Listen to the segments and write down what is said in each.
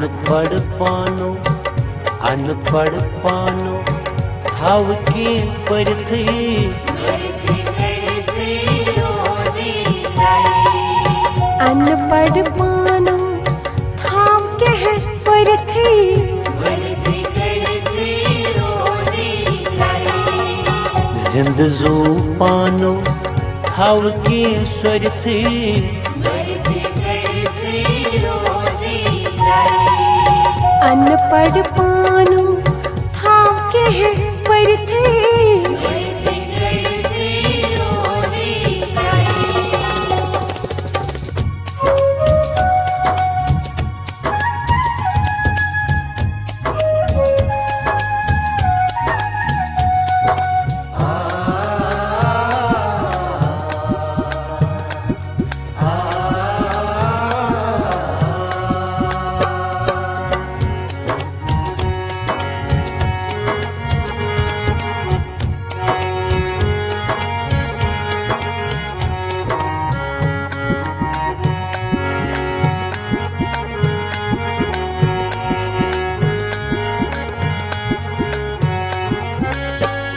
अनपढ़ पानो थाव के परथी अनपढ़ पानो थाव के परथी जिंदजू पानो थाव के स्वरथी अनपढ़ पानो थाव के परथी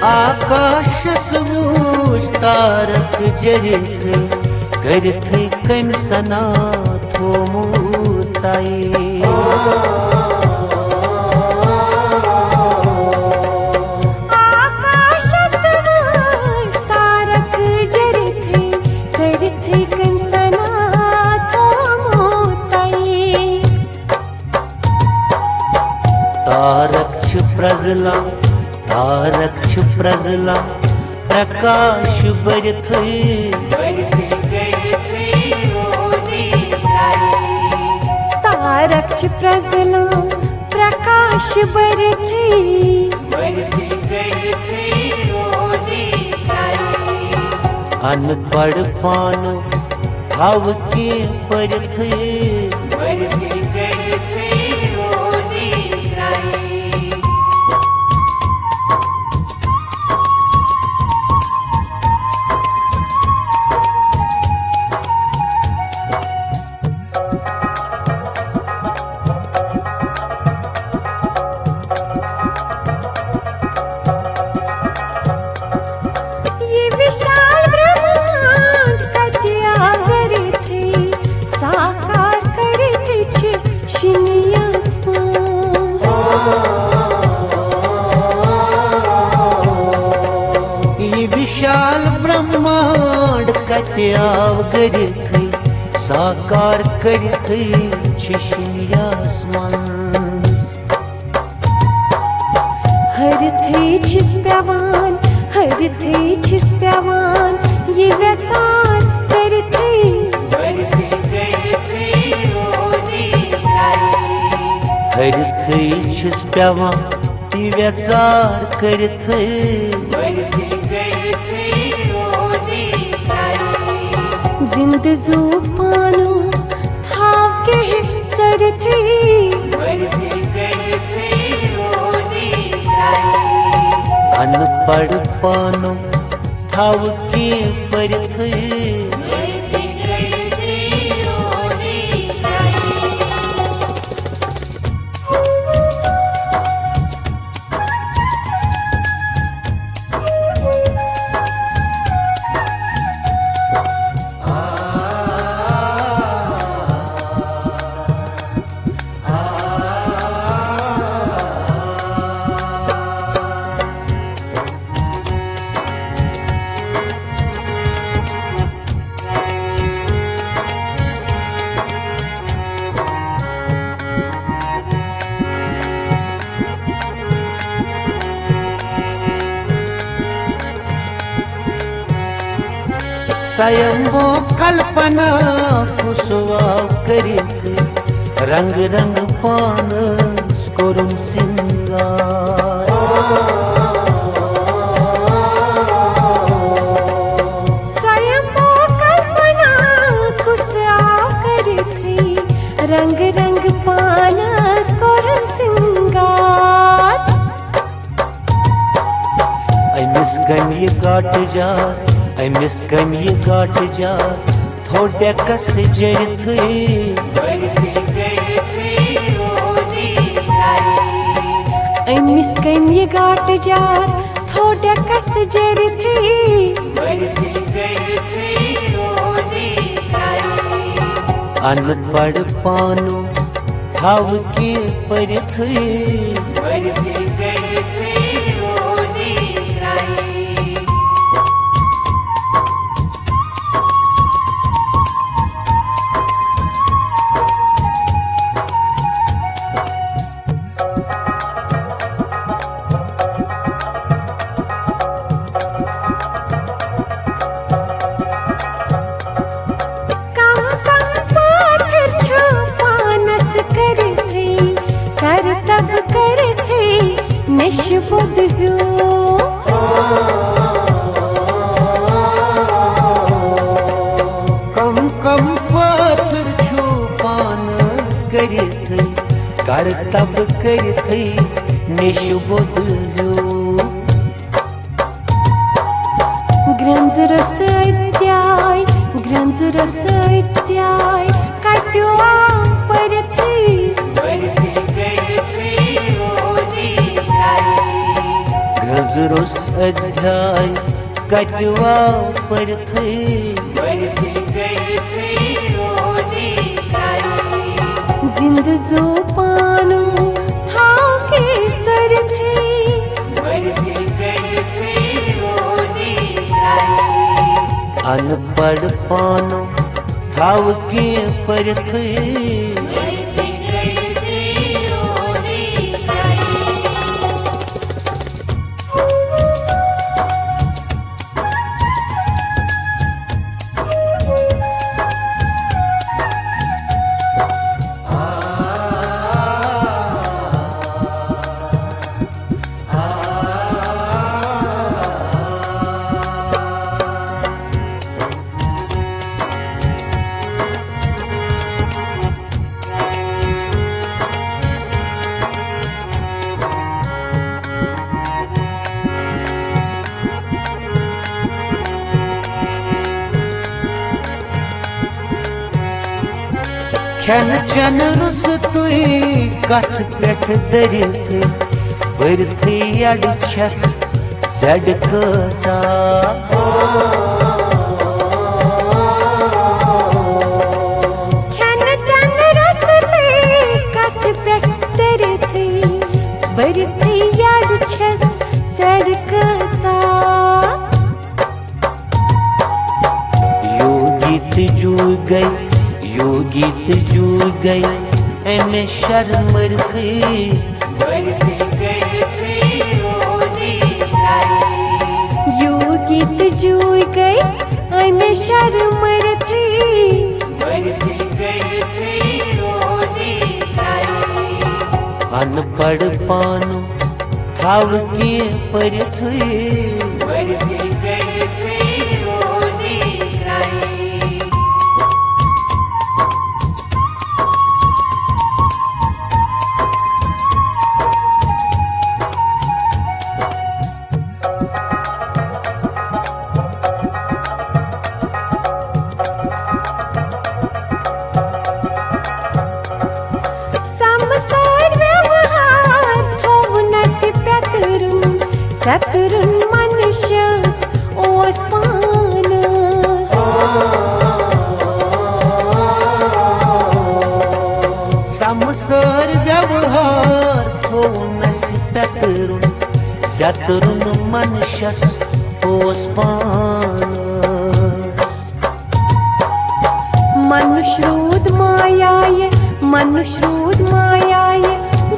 आकाशस वूश तारक जरिथ करथ कन सना थो मूर्ताई आकाशस वूश तारक जरिथ करथ कन सना थो मूर्ताई तारक छु प्रजला प्रकाश बरथ तारक छु प्रजला प्रकाश बरथी अनपढ़ पानो थाव के परथी ब्रह्मांड कत्याव गरिथ साकार करिथ आसमान हरथे छिस प्यावान ये व्यचार करथे हरथे छिस प्यावान ये व्यचार करथ जिंदजू पानो थाव के सरथी अनपढ़ पानो थाव के परथी स्वयंभो कल्पना कुसुवाव करिथ रंग रंग पानस कोरुम सिंगार स्वयंभो कल्पना कुसुवाव करिथ रंग रंग पानस कोरुम सिंगार अमिस कमी गाट जा अमिस कमी गाट जा थोड़े कस जरिथ अमिस कम ये गाट जार थोड़ा कस जर थी अनपढ़ पानो थाव के पर थे नशबुद कम कम पाथर छो पानस करित कर तब करित नशबुद ग्रंजर सत्याय कट्युआ पर थी ग्रंजरुस अध्याय कट्युआ पर थे जिंद जो पानो थाव के सर थे अनपढ़ पानो थाव के पर थे खन चन रुस तुई कथ पेठ दरित बरथी अड़ छस सड़ कचा खन चन रुस तुई कथ पेठ दरित बरथी अड़ छस सड़ कचा यो गीत जू गई एमे शर्मर थी यो गीत जूई गई एमे शर्मर थी अनपढ़ पानो थाव के पर थे चतुरुन मनुष्यस ओस पानस समसर व्यवहार थोनस पेतरुन चतुरुन मनुष्यस ओस पानस मनुष्रूद मायाय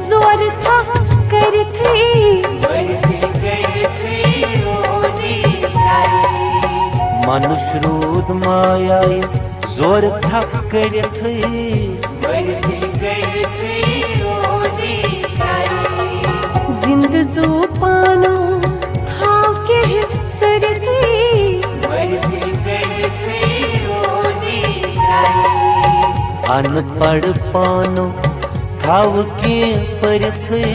जोर था कर थी मनुष्रूद मायाय जोर थक कर जिंद जो पानो थाव के सर थी अनपढ़ पानो थाव के पर थे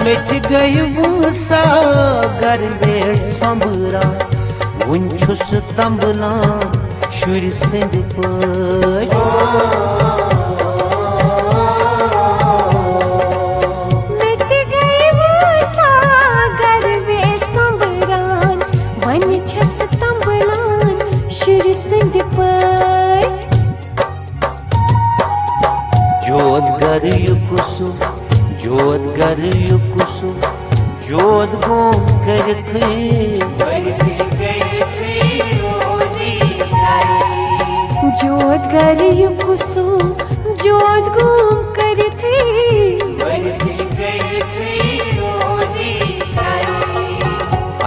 मिट गई वो सागर बेड़ संबरा वन छुस तंबला शुर सिंध पर जोत गर युकुसु जोत गोम करथे जोत गर युकुसु जोत गोम करथे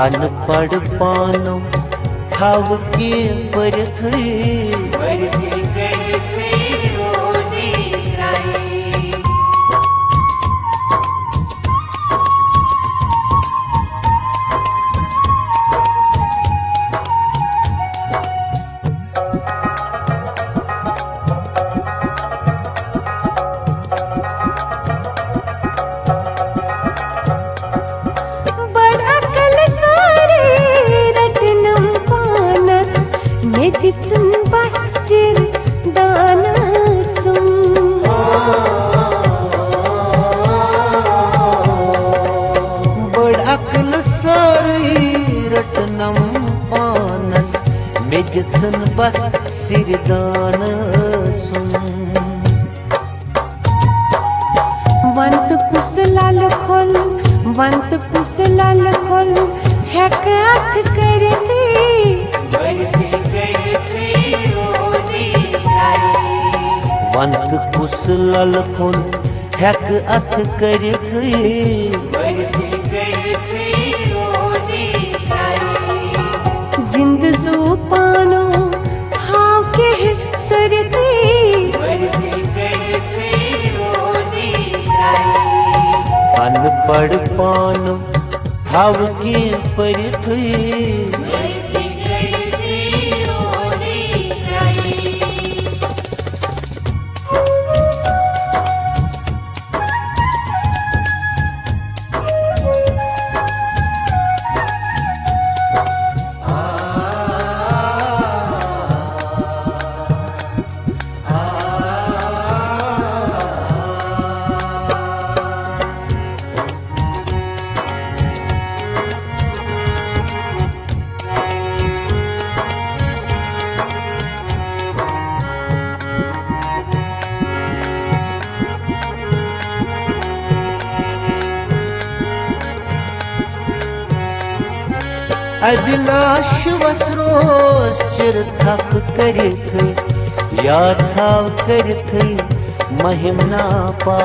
अनपढ़ पानो थाव के परथे रटनम पानस मेजसन बस सिरदान सुन वंत कुसलाल खोल हैक अथ करते वंत कुसलाल खोल हैक अथ करते जिंद जो पानो थाव के सरते अनपढ़ पानो थाव के परथे अभिलाष वसरोज चिर थक करथ या थाव करथ महिमना पा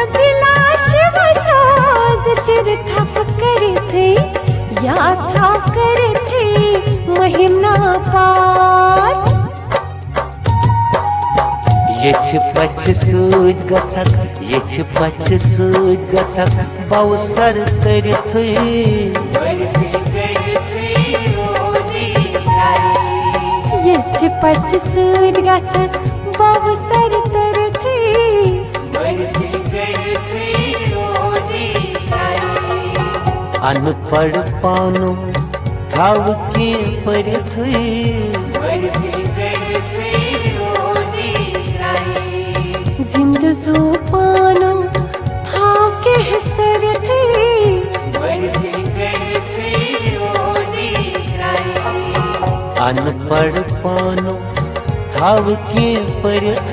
अभिलाष वसरोज चिर थक करथ या थाव करथ महिमना पार ये पछ सूद गछक ये पछ सूद गछक बौसर तरथ ये पछ सूद गछक बौसर तरथ अनपढ़ पानो थाव के परथ जिंद जो पानो थाव के सरथे अनपढ़ पानो थाव के परथ